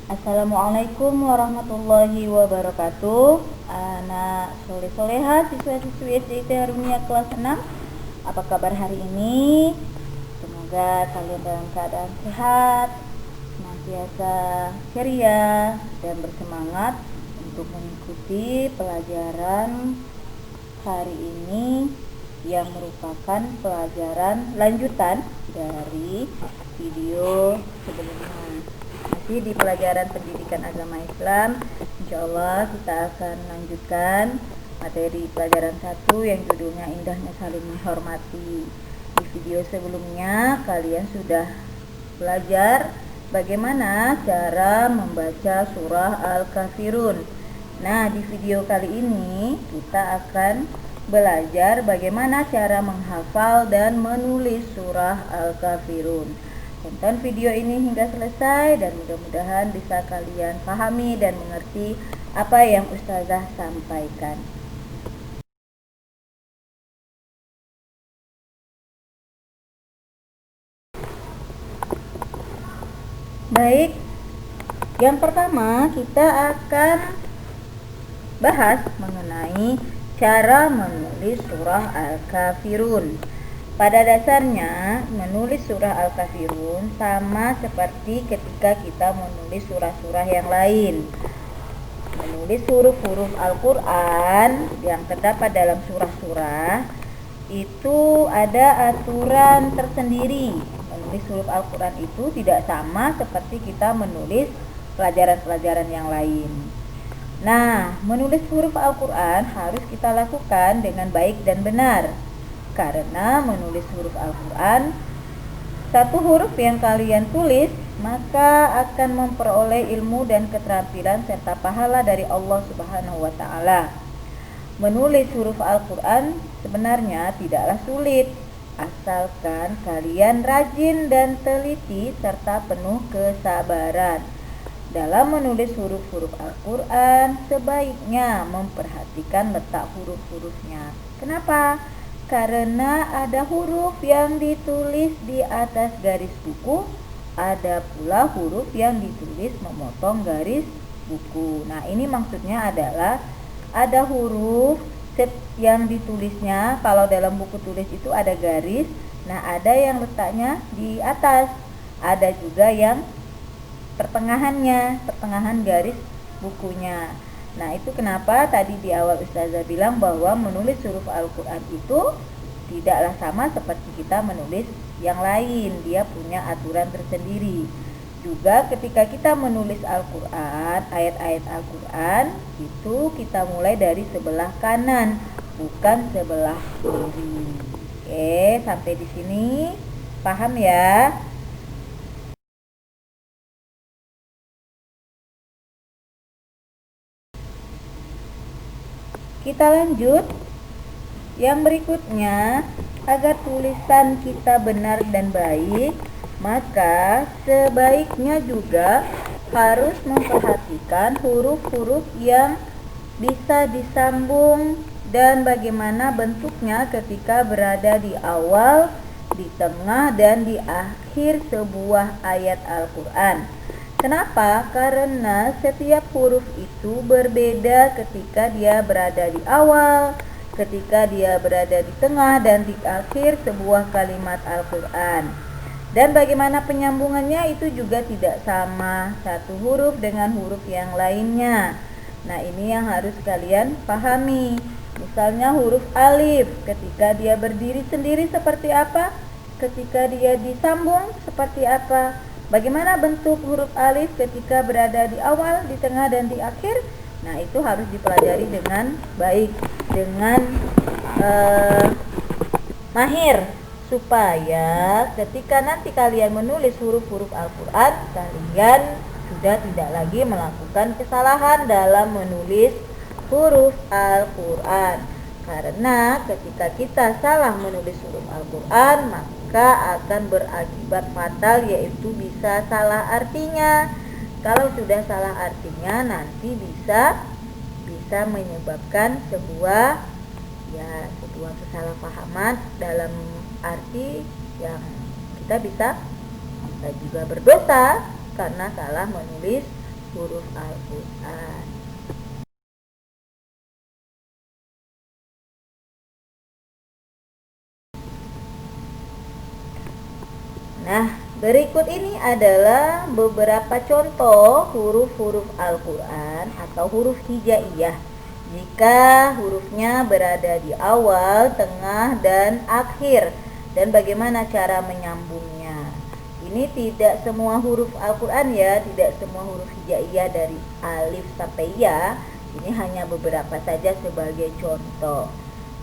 Assalamualaikum warahmatullahi wabarakatuh. Anak soleh-soleha siswa-siswi SD Harunia kelas 6. Apa kabar hari ini? Semoga kalian dalam keadaan sehat, senantiasa ceria dan bersemangat untuk mengikuti pelajaran hari ini yang merupakan pelajaran lanjutan dari video sebelumnya. Masih di pelajaran pendidikan agama Islam. Insya Allah kita akan lanjutkan materi pelajaran 1 yang judulnya Indahnya Saling Menghormati. Di video sebelumnya kalian sudah belajar bagaimana cara membaca surah Al-Kafirun. Nah, di video kali ini kita akan belajar bagaimana cara menghafal dan menulis surah Al-Kafirun. Tonton video ini hingga selesai dan mudah-mudahan bisa kalian pahami dan mengerti apa yang Ustazah sampaikan. Baik, yang pertama kita akan bahas mengenai cara menulis surah Al-Kafirun. Pada dasarnya, menulis surah Al-Kafirun sama seperti ketika kita menulis surah-surah yang lain. Menulis huruf-huruf Al-Quran yang terdapat dalam surah-surah itu ada aturan tersendiri. Menulis huruf Al-Quran itu tidak sama seperti kita menulis pelajaran-pelajaran yang lain. Nah, menulis huruf Al-Quran harus kita lakukan dengan baik dan benar. Karena menulis huruf Al-Quran, satu huruf yang kalian tulis maka akan memperoleh ilmu dan keterampilan serta pahala dari Allah Subhanahu wa Ta'ala. Menulis huruf Al-Quran sebenarnya tidaklah sulit, asalkan kalian rajin dan teliti serta penuh kesabaran. Dalam menulis huruf-huruf Al-Quran, sebaiknya memperhatikan letak huruf-hurufnya. Kenapa? Karena ada huruf yang ditulis di atas garis buku, ada pula huruf yang ditulis memotong garis buku. Nah, ini maksudnya adalah ada huruf yang ditulisnya, kalau dalam buku tulis itu ada garis, nah ada yang letaknya di atas, ada juga yang pertengahan garis bukunya. Nah, itu kenapa tadi di awal Ustazah bilang bahwa menulis huruf Al-Quran itu tidaklah sama seperti kita menulis yang lain. Dia punya aturan tersendiri. Juga ketika kita menulis Al-Quran, ayat-ayat Al-Quran, itu kita mulai dari sebelah kanan, bukan sebelah kiri. Oke, sampai di sini paham ya? Kita lanjut. Yang berikutnya, agar tulisan kita benar dan baik, maka sebaiknya juga harus memperhatikan huruf-huruf yang bisa disambung dan bagaimana bentuknya ketika berada di awal, di tengah, dan di akhir sebuah ayat Al-Quran. Kenapa? Karena setiap huruf itu berbeda ketika dia berada di awal, ketika dia berada di tengah, dan di akhir sebuah kalimat Al-Quran. Dan bagaimana penyambungannya itu juga tidak sama satu huruf dengan huruf yang lainnya. Nah, ini yang harus kalian pahami. Misalnya huruf alif, ketika dia berdiri sendiri seperti apa? Ketika dia disambung seperti apa? Bagaimana bentuk huruf alif ketika berada di awal, di tengah, dan di akhir? Nah, itu harus dipelajari dengan baik, dengan mahir, supaya ketika nanti kalian menulis huruf-huruf Al-Quran, kalian sudah tidak lagi melakukan kesalahan dalam menulis huruf Al-Quran. Karena ketika kita salah menulis huruf Al-Quran, maka akan berakibat fatal, yaitu bisa salah artinya. Kalau sudah salah artinya, nanti bisa menyebabkan sebuah kesalahpahaman dalam arti yang kita bisa juga berdosa karena salah menulis huruf Al-Quran. Nah, berikut ini adalah beberapa contoh huruf-huruf Al-Quran atau huruf hijaiyah jika hurufnya berada di awal, tengah, dan akhir, dan bagaimana cara menyambungnya. Ini tidak semua huruf Al-Quran ya, tidak semua huruf hijaiyah dari alif sampai ya. Ini hanya beberapa saja sebagai contoh.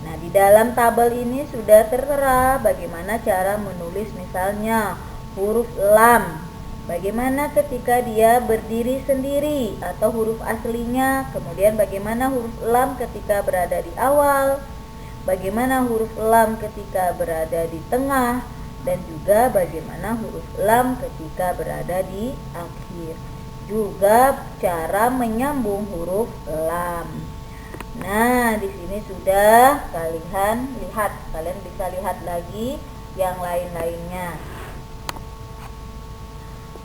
Nah, di dalam tabel ini sudah tertera bagaimana cara menulis misalnya huruf lam. Bagaimana ketika dia berdiri sendiri atau huruf aslinya, kemudian bagaimana huruf lam ketika berada di awal, bagaimana huruf lam ketika berada di tengah, dan juga bagaimana huruf lam ketika berada di akhir. Juga cara menyambung huruf lam. Nah, di sini sudah kalian lihat, kalian bisa lihat lagi yang lain-lainnya.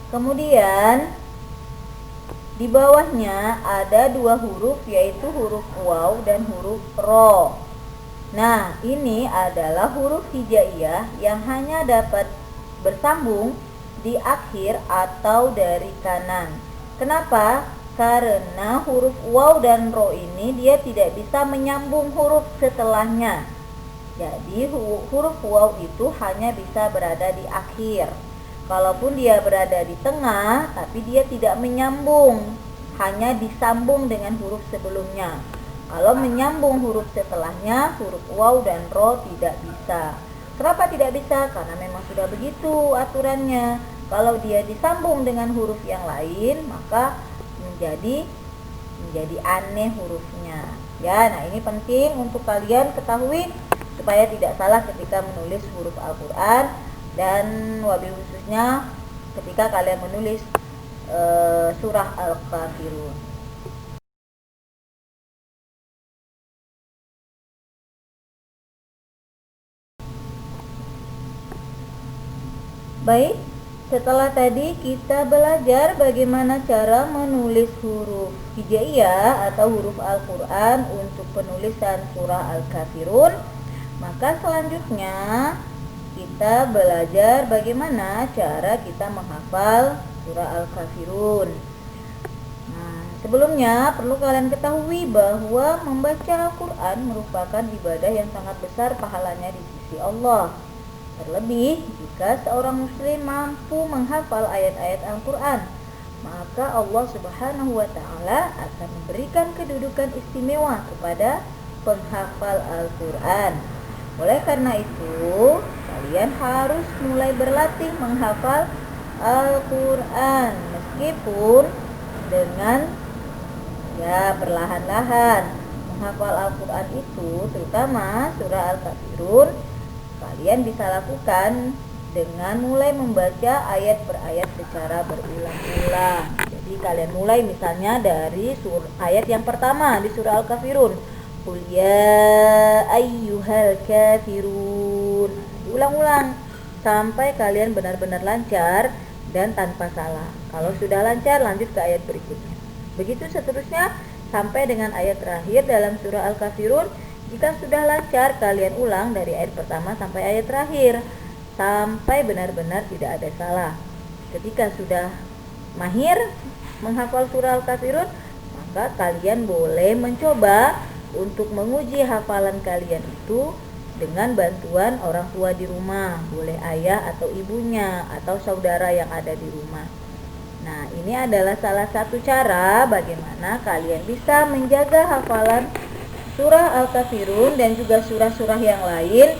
Kemudian di bawahnya ada dua huruf, yaitu huruf waw dan huruf ro. Nah, ini adalah huruf hijaiyah yang hanya dapat bersambung di akhir atau dari kanan. Kenapa? Karena huruf waw dan ro ini dia tidak bisa menyambung huruf setelahnya. Jadi huruf waw itu hanya bisa berada di akhir. Kalaupun dia berada di tengah, tapi dia tidak menyambung, hanya disambung dengan huruf sebelumnya. Kalau menyambung huruf setelahnya, huruf waw dan ro tidak bisa. Kenapa tidak bisa? Karena memang sudah begitu aturannya. Kalau dia disambung dengan huruf yang lain, maka menjadi aneh hurufnya. Ya, nah ini penting untuk kalian ketahui supaya tidak salah ketika menulis huruf Al-Quran, dan wabil khususnya ketika kalian menulis surah Al-Kafirun. Baik, setelah tadi kita belajar bagaimana cara menulis huruf hijaiyah atau huruf Al-Quran untuk penulisan surah Al-Kafirun, maka selanjutnya kita belajar bagaimana cara kita menghafal surah Al-Kafirun. Nah, sebelumnya perlu kalian ketahui bahwa membaca Al-Quran merupakan ibadah yang sangat besar pahalanya di sisi Allah. Terlebih jika seorang muslim mampu menghafal ayat-ayat Al-Quran, maka Allah Subhanahu wa ta'ala akan memberikan kedudukan istimewa kepada penghafal Al-Quran. Oleh karena itu, kalian harus mulai berlatih menghafal Al-Quran, meskipun dengan perlahan-lahan. Menghafal Al-Quran itu, terutama surah Al-Kafirun, kalian bisa lakukan dengan mulai membaca ayat per ayat secara berulang-ulang. Jadi kalian mulai misalnya dari ayat yang pertama di surah Al-Kafirun, Qul ya ayyuhal kafirun. Diulang-ulang sampai kalian benar-benar lancar dan tanpa salah. Kalau sudah lancar, lanjut ke ayat berikutnya. Begitu seterusnya sampai dengan ayat terakhir dalam surah Al-Kafirun. Jika sudah lancar, kalian ulang dari ayat pertama sampai ayat terakhir sampai benar-benar tidak ada salah. Ketika sudah mahir menghafal surah Al-Kafirun, maka kalian boleh mencoba untuk menguji hafalan kalian itu dengan bantuan orang tua di rumah, boleh ayah atau ibunya atau saudara yang ada di rumah. Nah, ini adalah salah satu cara bagaimana kalian bisa menjaga hafalan surah Al-Kafirun dan juga surah-surah yang lain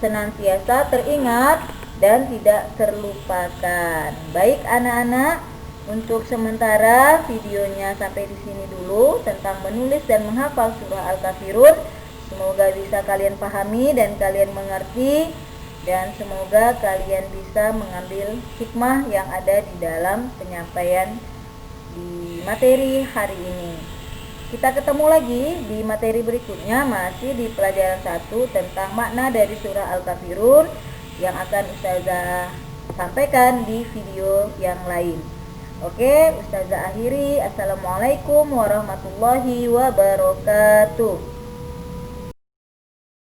senantiasa teringat dan tidak terlupakan. Baik anak-anak, untuk sementara videonya sampai di sini dulu tentang menulis dan menghafal surah Al-Kafirun. Semoga bisa kalian pahami dan kalian mengerti, dan semoga kalian bisa mengambil hikmah yang ada di dalam penyampaian di materi hari ini. Kita ketemu lagi di materi berikutnya, masih di pelajaran 1 tentang makna dari surah Al-Kafirun yang akan Ustazah sampaikan di video yang lain. Oke, Ustazah akhiri. Assalamualaikum warahmatullahi wabarakatuh.